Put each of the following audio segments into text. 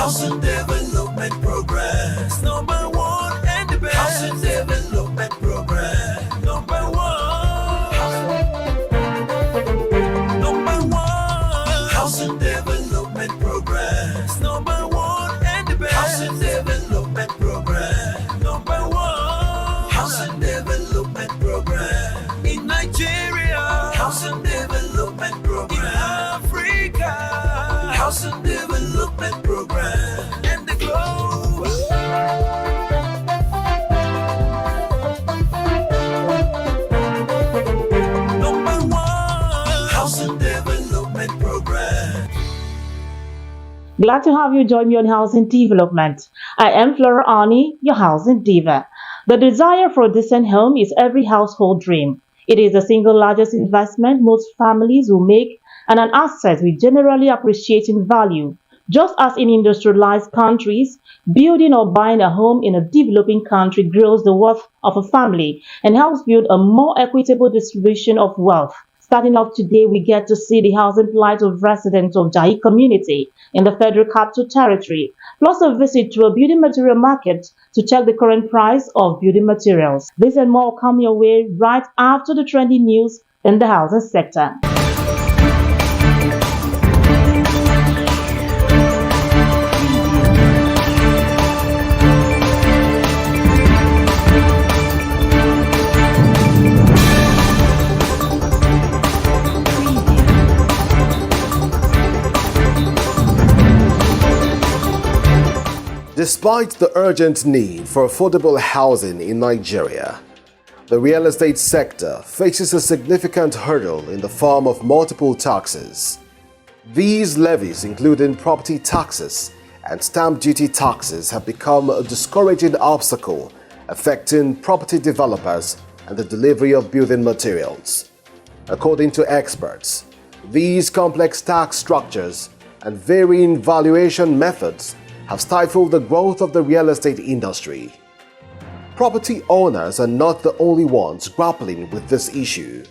Housing Development Progress. Number one and the best. Housing Development Progress. Number one. Number one. Housing Development Progress. Number one and the best. Housing Development Progress. Number one. Housing Development Progress. In Nigeria. Housing Development Progress. In Africa. Housing Development Program and the globe. Number one, Housing Development Program. Glad to have you join me on Housing Development. I am Flora Ani, your housing diva. The desire for a decent home is every household dream. It is the single largest investment most families will make and an asset we generally appreciate in value. Just as in industrialized countries, building or buying a home in a developing country grows the worth of a family and helps build a more equitable distribution of wealth. Starting off today, we get to see the housing plight of residents of Jahi community in the Federal Capital Territory, plus a visit to a building material market to check the current price of building materials. This and more come your way right after the trending news in the housing sector. Despite the urgent need for affordable housing in Nigeria, the real estate sector faces a significant hurdle in the form of multiple taxes. These levies, including property taxes and stamp duty taxes, have become a discouraging obstacle affecting property developers and the delivery of building materials. According to experts, these complex tax structures and varying valuation methods have stifled the growth of the real estate industry. Property owners are not the only ones grappling with this issue.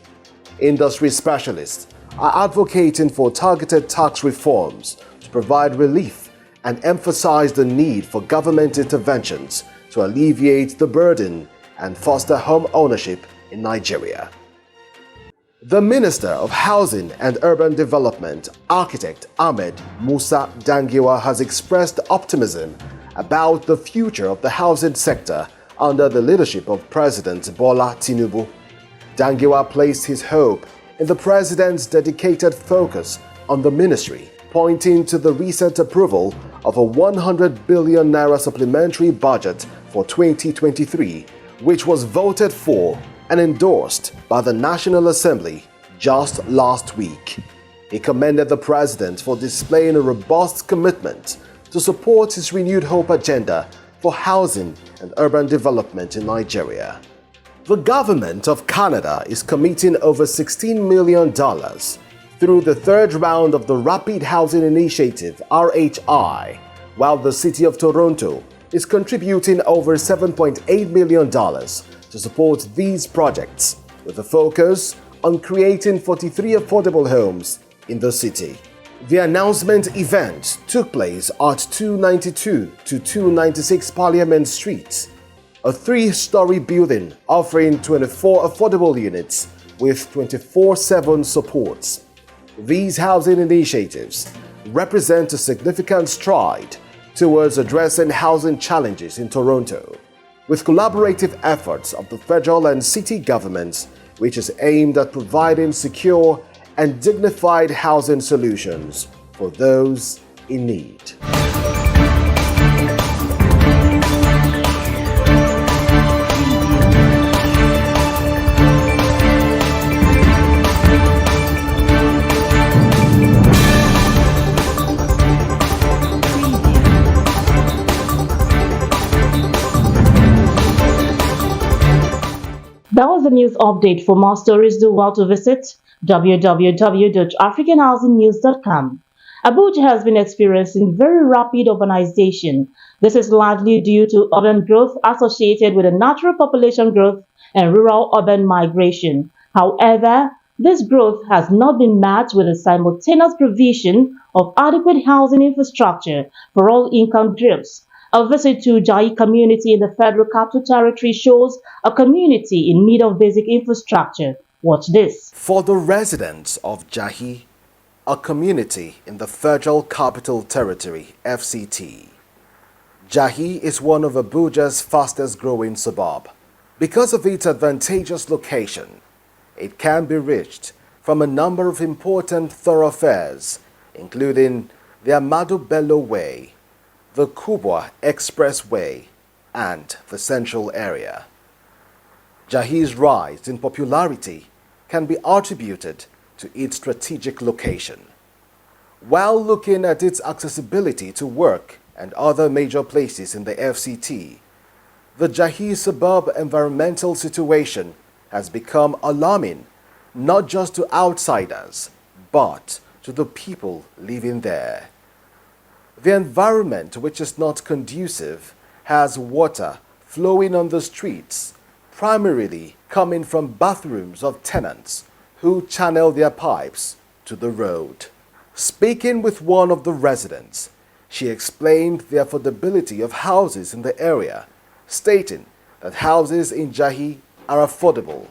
Industry specialists are advocating for targeted tax reforms to provide relief and emphasize the need for government interventions to alleviate the burden and foster home ownership in Nigeria. The Minister of Housing and Urban Development, Architect Ahmed Musa Dangiwa, has expressed optimism about the future of the housing sector under the leadership of President Bola Tinubu. Dangiwa placed his hope in the president's dedicated focus on the ministry, pointing to the recent approval of a 100 billion naira supplementary budget for 2023, which was voted for and endorsed by the National Assembly just last week. He commended the president for displaying a robust commitment to support his renewed hope agenda for housing and urban development in Nigeria. The government of Canada is committing over $16 million through the third round of the Rapid Housing Initiative (RHI), while the city of Toronto is contributing over $7.8 million to support these projects, with a focus on creating 43 affordable homes in the city. The announcement event took place at 292 to 296 Parliament Street, a three-story building offering 24 affordable units with 24/7 supports. These housing initiatives represent a significant stride towards addressing housing challenges in Toronto, with collaborative efforts of the federal and city governments, which is aimed at providing secure and dignified housing solutions for those in need. That was the news update. For more stories, do well to visit www.africanhousingnews.com. Abuja has been experiencing very rapid urbanization. This is largely due to urban growth associated with a natural population growth and rural-urban migration. However, This growth has not been matched with a simultaneous provision of adequate housing infrastructure for all income groups. A visit to Jahi community in the Federal Capital Territory shows a community in need of basic infrastructure. Watch this. For the residents of Jahi, a community in the Federal Capital Territory, FCT, Jahi is one of Abuja's fastest growing suburb. Because of its advantageous location, it can be reached from a number of important thoroughfares, including the Amadu Bello Way, the Kubwa Expressway, and the Central Area. Jahi's rise in popularity can be attributed to its strategic location. While looking at its accessibility to work and other major places in the FCT, the Jahi suburb environmental situation has become alarming, not just to outsiders, but to the people living there. The environment, which is not conducive, has water flowing on the streets, primarily coming from bathrooms of tenants who channel their pipes to the road. Speaking with one of the residents, she explained the affordability of houses in the area, stating that houses in Jahi are affordable.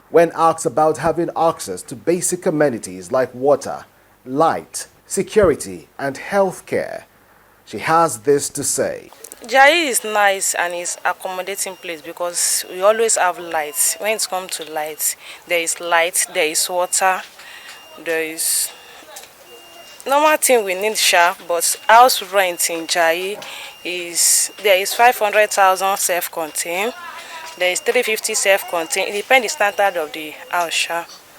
When asked about having access to basic amenities like water, light, security, and health care, she has this to say. Jahi is nice and is accommodating place because we always have lights. When it comes to lights, there is water, there is normal thing we need but house rent in Jahi there is 500,000 self-contained, there is 350 self-contained. It depends the standard of the house.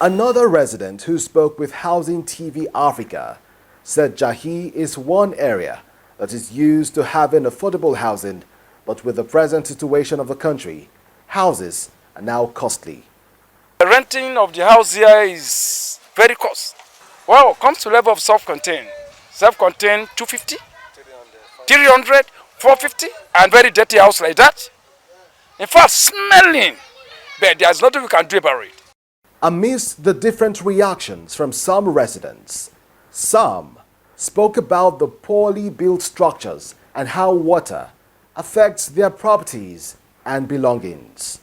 Another resident who spoke with Housing TV Africa said Jahi is one area that is used to having affordable housing, but with the present situation of the country, houses are now costly. The renting of the house here is very cost. Well, it comes to level of self-contained. Self-contained 250, 300, 450, and very dirty house like that. In fact, smelling, but there's nothing we can do about it. Amidst the different reactions from some residents, some spoke about the poorly built structures and how water affects their properties and belongings.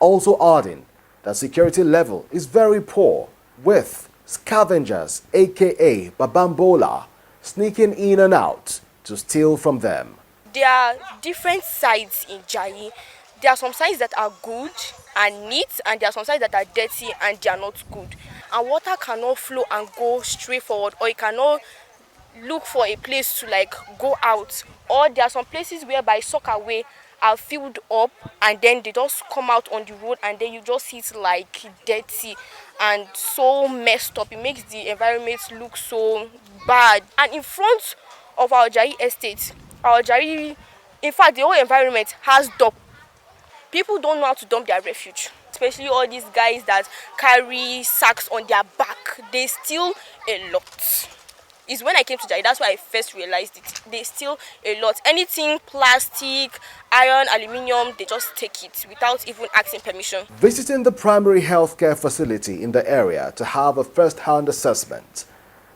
Also adding that security level is very poor, with scavengers aka Babambola sneaking in and out to steal from them. There are different sides in Jahi. There are some sides that are good and neat, and there are some sides that are dirty and they are not good. And water cannot flow and go straight forward, or it cannot look for a place to go out. Or there are some places whereby sockaway are filled up and then they just come out on the road, and then you just see it like dirty and so messed up. It makes the environment look so bad. And in front of our Jahi estate, in fact, the whole environment has dump. People don't know how to dump their refuge, especially all these guys that carry sacks on their back. They steal a lot. It's when I came to Jahi, that's why I first realized it. They steal a lot. Anything plastic, iron, aluminium, they just take it without even asking permission. Visiting the primary healthcare facility in the area to have a first-hand assessment,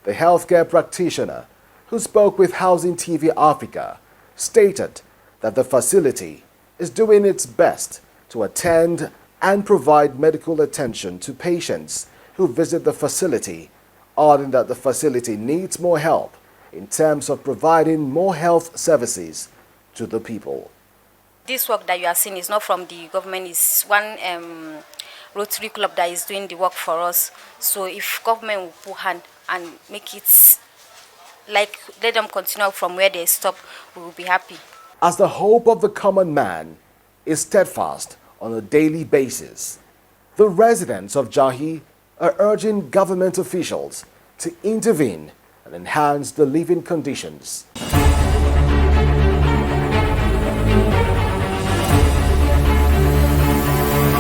the healthcare practitioner who spoke with Housing TV Africa stated that the facility is doing its best to attend and provide medical attention to patients who visit the facility, adding that the facility needs more help in terms of providing more health services to the people. This work that you are seeing is not from the government, it's one Rotary Club that is doing the work for us. So if government will put hand and make it, let them continue from where they stop, we will be happy. As the hope of the common man is steadfast on a daily basis, the residents of Jahi are urging government officials to intervene and enhance the living conditions.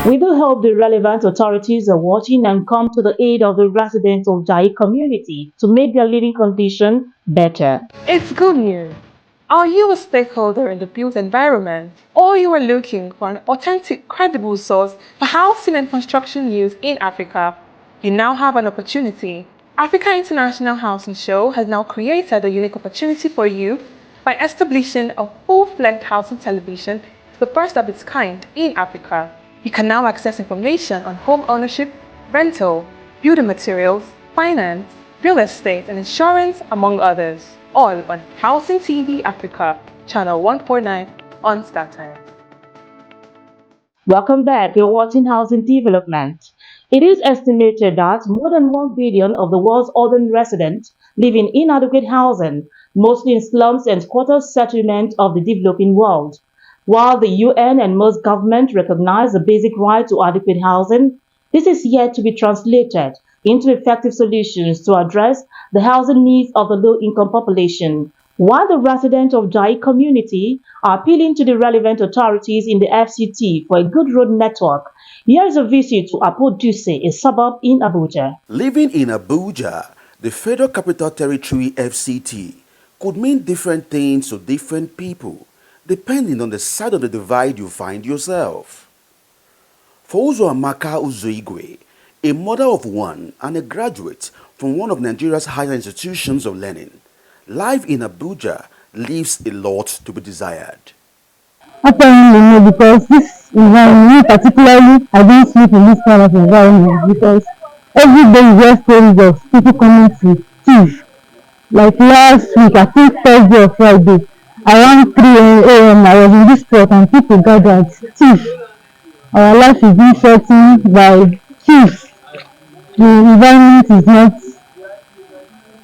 We do hope the relevant authorities are watching and come to the aid of the residents of Jahi community to make their living condition better. It's good news. Are you a stakeholder in the built environment, or you are looking for an authentic, credible source for housing and construction news in Africa? You now have an opportunity. Africa International Housing Show has now created a unique opportunity for you by establishing a full-fledged housing television, the first of its kind in Africa. You can now access information on home ownership, rental, building materials, finance, real estate, and insurance, among others, all on Housing TV Africa, channel 149 on StarTimes. Welcome back. You're watching Housing Development. It is estimated that more than 1 billion of the world's urban residents live in inadequate housing, mostly in slums and squatter settlements of the developing world. While the UN and most governments recognize the basic right to adequate housing, this is yet to be translated into effective solutions to address the housing needs of the low-income population. While the residents of Jahi community are appealing to the relevant authorities in the FCT for a good road network, here is a visit to Duse, a suburb in Abuja. Living in Abuja, the Federal Capital Territory FCT, could mean different things to different people, depending on the side of the divide you find yourself. For Uzoamaka Uzoigwe, a mother of one and a graduate from one of Nigeria's higher institutions of learning, life in Abuja leaves a lot to be desired. Apparently, because this environment, particularly, I don't sleep in this kind of environment because every day you hear stories of people coming to thief. Like last week, I think Thursday or Friday, around 3 a.m. I was in this spot and people gathered thief. Our life is being threatened by thieves. The environment is not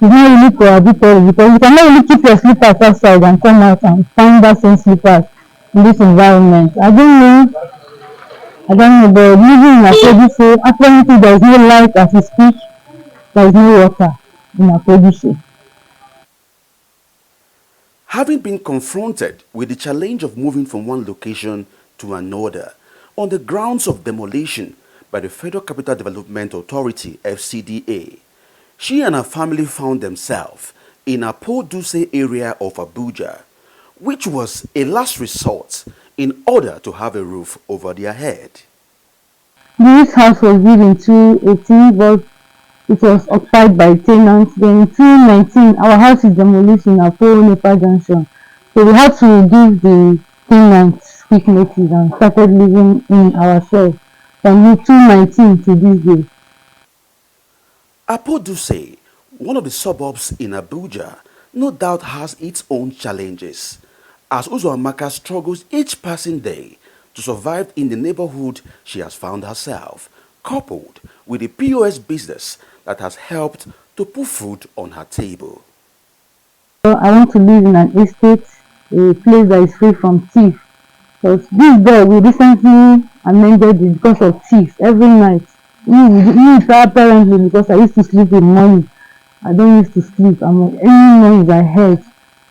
really cohabitable because you cannot really keep your slippers outside and come out and find that same slippers in this environment. I don't know, but living in Akodise, apparently there is no light as we speak, there is no water in Akodise. Having been confronted with the challenge of moving from one location to another on the grounds of demolition by the Federal Capital Development Authority (FCDA), she and her family found themselves in a Duse area of Abuja, which was a last resort in order to have a roof over their head. This house was built in 2018, but it was occupied by tenants. Then in 2019, our house is demolished in Apo Nepa Junction. So we had to give the tenants quick notice and started living in ourselves from 2019 to this day. Apo Duse, one of the suburbs in Abuja, no doubt has its own challenges, as Uzoamaka struggles each passing day to survive in the neighborhood she has found herself, coupled with the POS business that has helped to put food on her table. I want to live in an estate, a place that is free from thieves. Because this door, we recently amended it because of thieves every night. Me apparently, because I used to sleep in morning. I don't used to sleep. Any noise I heard.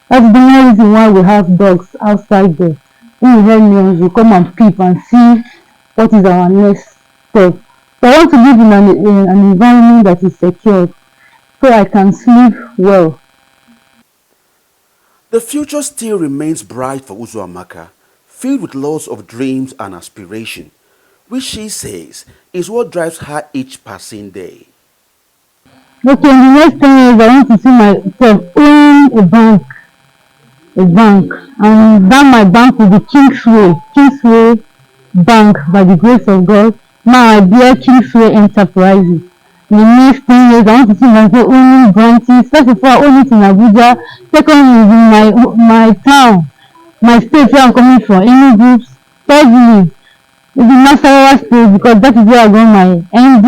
That's the only reason why we have dogs outside there. When we hear noise, we come and peep and see what is our next step. So I want to live in an environment that is secure, so I can sleep well. The future still remains bright for Uzoamaka, filled with lots of dreams and aspiration, which she says is what drives her each passing day. Okay, in the next 10 years, I want to see myself owning a bank, and that my bank will be Kingsway Bank, by the grace of God. Now I bear Kingsway Enterprises. In the next 10 years, I want to see myself owning branches. First of all, I own it in Abuja. Secondly, in my town, my state where I'm coming from, any groups. Thirdly, in the Nasarawa state, because that is where I got my MD.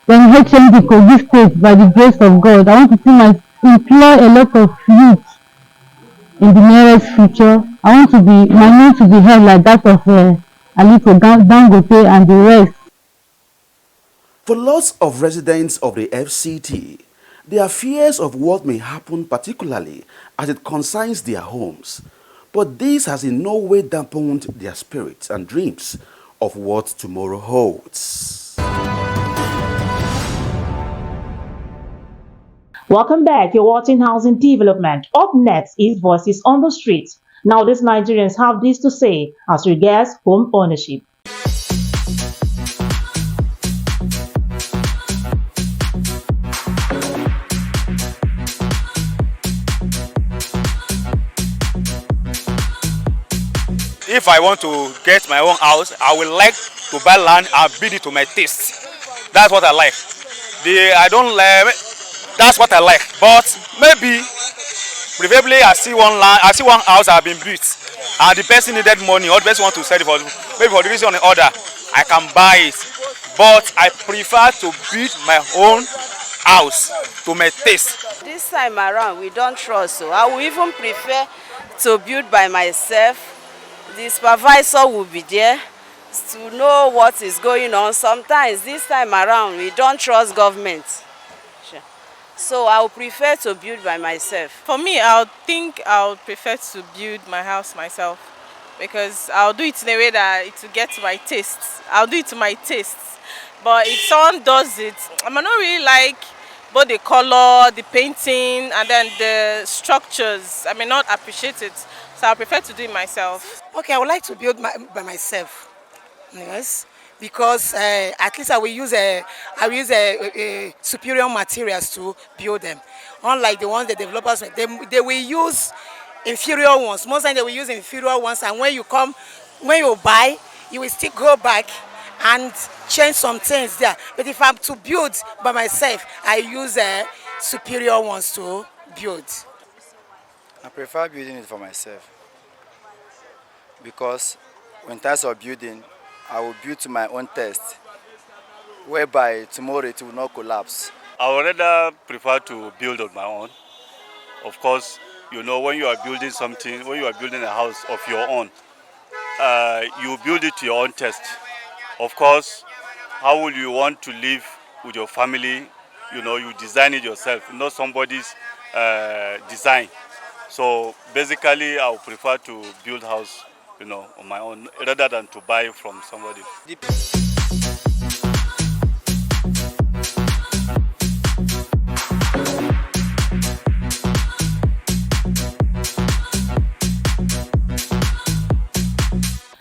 Then HMD Kogi State, by the grace of God. I want to see employ a lot of youth in the nearest future. I want to be, my name to be held like that of Aliko Dangote and the rest. For lots of residents of the FCT, there are fears of what may happen, particularly as it concerns their homes. But this has in no way dampened their spirits and dreams of what tomorrow holds. Welcome back. You're watching Housing Development. Up next is Voices on the Street. Now, these Nigerians have this to say as regards home ownership. if I want to get my own house, I would like to buy land and build it to my taste. That's what I like. I don't like. That's what I like. But maybe, preferably, I see one house that have been built, and the person needed money, or the person want to sell it for maybe for the reason or the other. I can buy it, but I prefer to build my own house to my taste. This time around, we don't trust, so I will even prefer to build by myself. The supervisor will be there to know what is going on. Sometimes this time around, we don't trust government. So I would prefer to build by myself. For me, I would prefer to build my house myself, because I'll do it in a way that it will get to my tastes. I'll do it to my tastes. But if someone does it, I might not really like both the color, the painting, and then the structures. I may not appreciate it. So I prefer to do it myself. Okay, I would like to build by myself. Yes, because at least I will use superior materials to build them. Unlike the ones the developers, they will use inferior ones. Most times they will use inferior ones, and when you buy, you will still go back and change some things there. But if I'm to build by myself, I use superior ones to build. I prefer building it for myself, because when times of building, I will build to my own taste, whereby tomorrow it will not collapse. I would rather prefer to build on my own. Of course, you know, when you are building something, when you are building a house of your own, you build it to your own taste. Of course, how will you want to live with your family? You know, you design it yourself, not somebody's design. So basically, I would prefer to build house, you know, on my own, rather than to buy from somebody.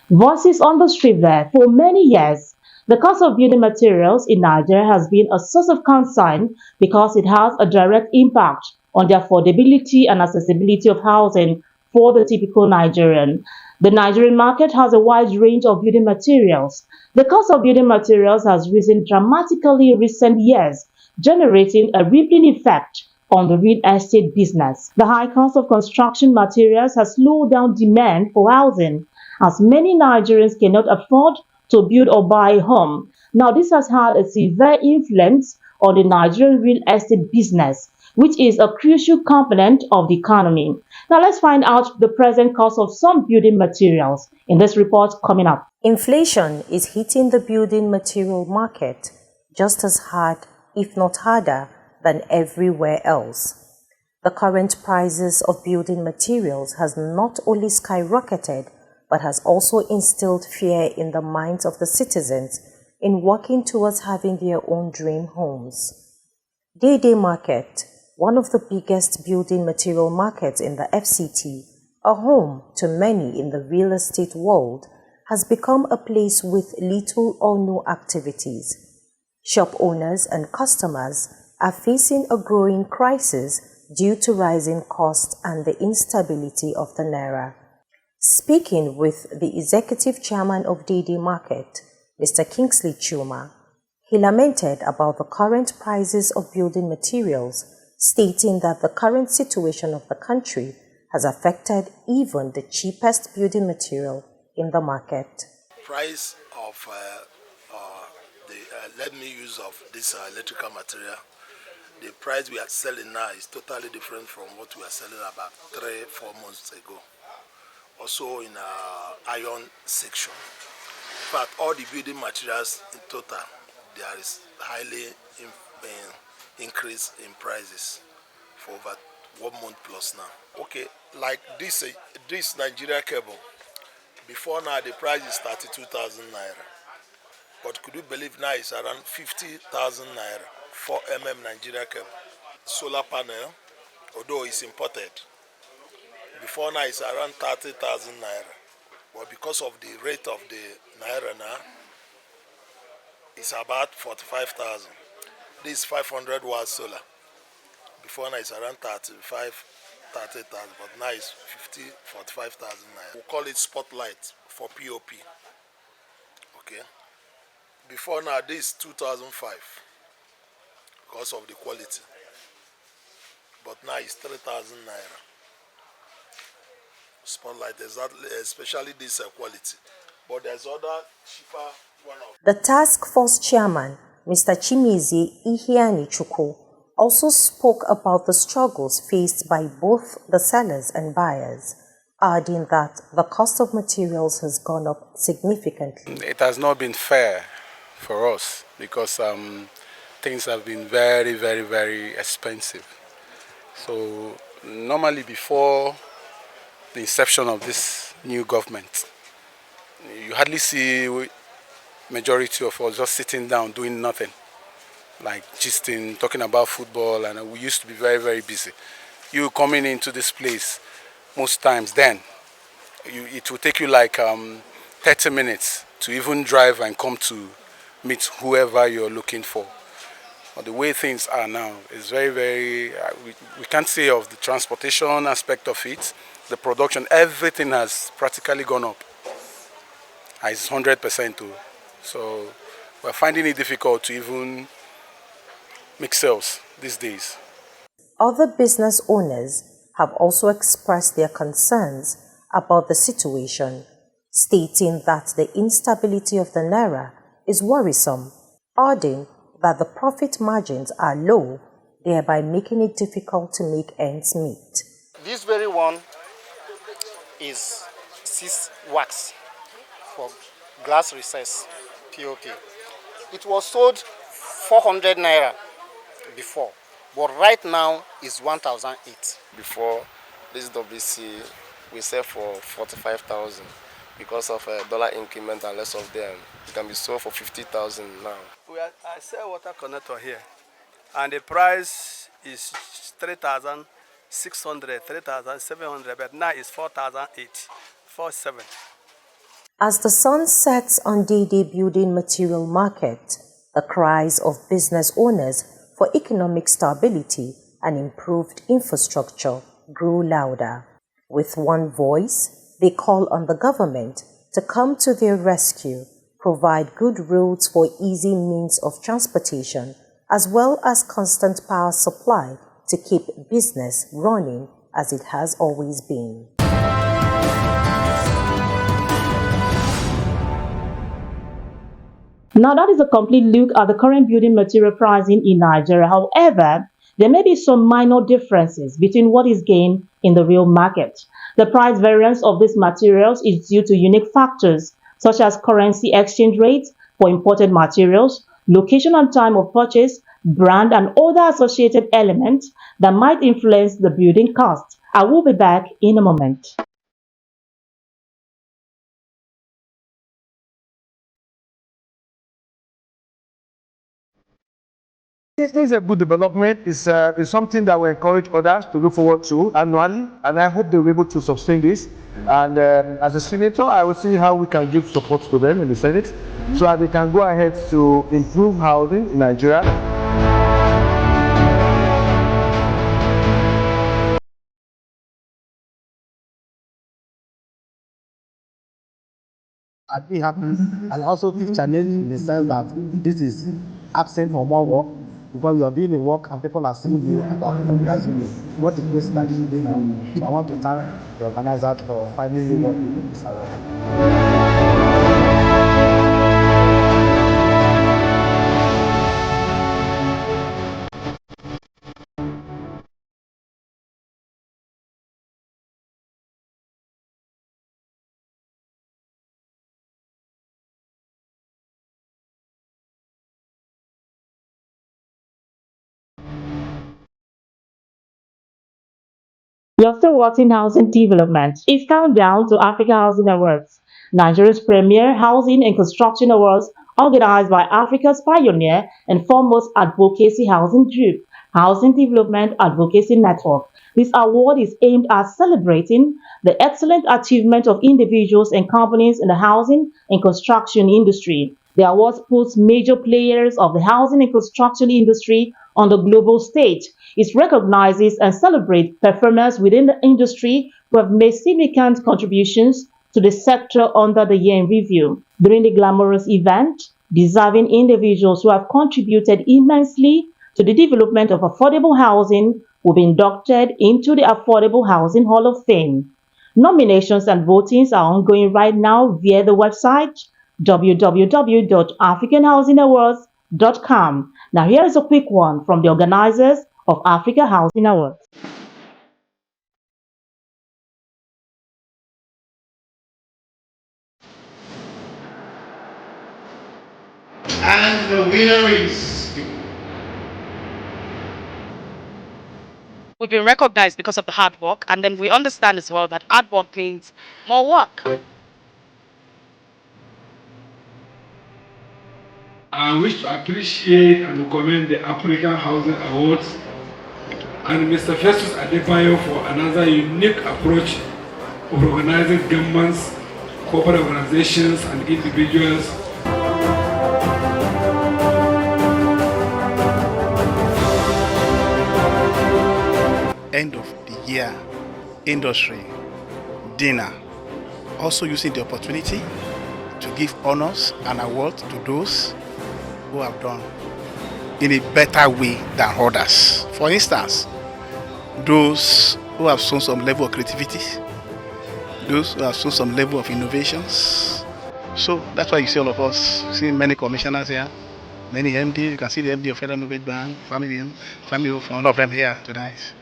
Voices on the street there. For many years, the cost of building materials in Nigeria has been a source of concern because it has a direct impact on the affordability and accessibility of housing for the typical Nigerian. The Nigerian market has a wide range of building materials. The cost of building materials has risen dramatically in recent years, generating a rippling effect on the real estate business. The high cost of construction materials has slowed down demand for housing, as many Nigerians cannot afford to build or buy a home. Now, this has had a severe influence on the Nigerian real estate business, which is a crucial component of the economy. Now, let's find out the present cost of some building materials in this report coming up. Inflation is hitting the building material market just as hard, if not harder, than everywhere else. The current prices of building materials has not only skyrocketed, but has also instilled fear in the minds of the citizens in working towards having their own dream homes. Day Market, one of the biggest building material markets in the FCT, a home to many in the real estate world, has become a place with little or no activities. Shop owners and customers are facing a growing crisis due to rising costs and the instability of the naira. Speaking with the executive chairman of Day Market, Mr. Kingsley Chuma, he lamented about the current prices of building materials, stating that the current situation of the country has affected even the cheapest building material in the market. Price of let me use of this electrical material, the price we are selling now is totally different from what we are selling about 3-4 months ago. Also in iron section. In fact, all the building materials in total, there is highly increase in prices for over 1 month plus now. Okay, like this Nigeria cable, before now the price is 32,000 naira. But could you believe now it's around 50,000 naira for Nigeria cable. Solar panel, although it's imported, before now it's around 30,000 naira. But because of the rate of the naira now, it's about 45,000. This 500 watt solar. Before now it's around 30,000, but now it's 45,000 naira. We call it spotlight for POP. Okay. Before now, this is 2005 because of the quality. But now it's 3,000 naira. Spotlight, exactly, especially this quality. But there's other cheaper one of. The task force chairman, Mr. Chimizi Ihianichukwu, also spoke about the struggles faced by both the sellers and buyers, adding that the cost of materials has gone up significantly. It has not been fair for us because things have been very, very, very expensive. So normally before the inception of this new government, you hardly see majority of us just sitting down doing nothing, like gisting, talking about football, and we used to be very, very busy. You coming into this place most times then, it will take you like 30 minutes to even drive and come to meet whoever you're looking for. But the way things are now is very, very, we can't say of the transportation aspect of it, the production, everything has practically gone up. It's 100% too. So we're finding it difficult to even make sales these days. Other business owners have also expressed their concerns about the situation, stating that the instability of the naira is worrisome, adding that the profit margins are low, thereby making it difficult to make ends meet. This very one is 6 wax for glass recess POP. It was sold 400 naira before, but right now is 1,008. Before this WC, we sell for 45,000 because of a dollar increment and less of them. It can be sold for 50,000 now. I sell water connector here, and the price is 3,600, 3,700, but now it's 4,008, 4,700. As the sun sets on day-day building material market, the cries of business owners for economic stability and improved infrastructure grew louder. With one voice, they call on the government to come to their rescue, provide good roads for easy means of transportation, as well as constant power supply to keep business running as it has always been. Now that is a complete look at the current building material pricing in Nigeria. However, there may be some minor differences between what is gained in the real market. The price variance of these materials is due to unique factors such as currency exchange rates for imported materials, location and time of purchase, brand, and other associated elements that might influence the building cost. I will be back in a moment. This is a good development. It's something that we encourage others to look forward to annually, and I hope they'll be able to sustain this. And as a senator, I will see how we can give support to them in the Senate so that they can go ahead to improve housing in Nigeria. I'd be happy, and also feel challenged in the sense that this is absent from more work because you are doing the work and people are seeing you about what is basically doing. I want to thank the organizer for finding me what You're still watching Housing Development. It's countdown to Africa Housing Awards, Nigeria's premier housing and construction awards organized by Africa's pioneer and foremost advocacy housing group, Housing Development Advocacy Network. This award is aimed at celebrating the excellent achievement of individuals and companies in the housing and construction industry. The awards puts major players of the housing and construction industry on the global stage. It recognizes and celebrates performers within the industry who have made significant contributions to the sector under the year in review. During the glamorous event, deserving individuals who have contributed immensely to the development of affordable housing will be inducted into the Affordable Housing Hall of Fame. Nominations and votings are ongoing right now via the website www.africanhousingawards.com. Now here is a quick one from the organizers of Africa Housing Awards. And the winner is... We've been recognized because of the hard work, and then we understand as well that hard work means more work. I wish to appreciate and commend the African Housing Awards and Mr. Festus Adebayo for another unique approach of organizing governments, corporate organizations, and individuals. End of the year industry dinner, also using the opportunity to give honors and awards to those who have done in a better way than others. For instance, those who have shown some level of creativity, those who have shown some level of innovations. So that's why you see all of us, see many commissioners here, many MD. You can see the MD of Federal Movement Bank, family of all of them here tonight.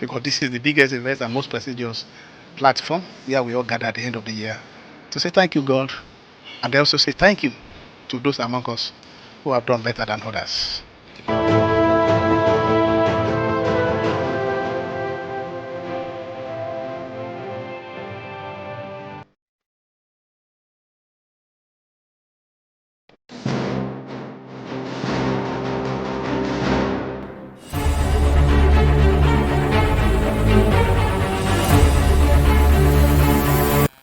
Because this is the biggest event and most prestigious platform where we all gather at the end of the year to say thank you, God, and they also say thank you to those among us who have done better than others.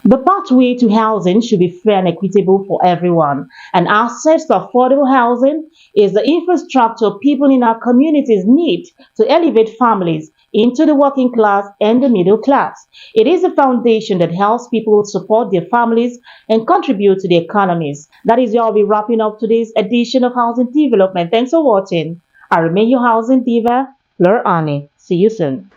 The pathway to housing should be fair and equitable for everyone, and access to affordable housing is the infrastructure people in our communities need to elevate families into the working class and the middle class. It is a foundation that helps people support their families and contribute to the economies. That is where I'll be wrapping up today's edition of Housing Development. Thanks for watching. I remain your housing diva, Fleur Ani. See you soon.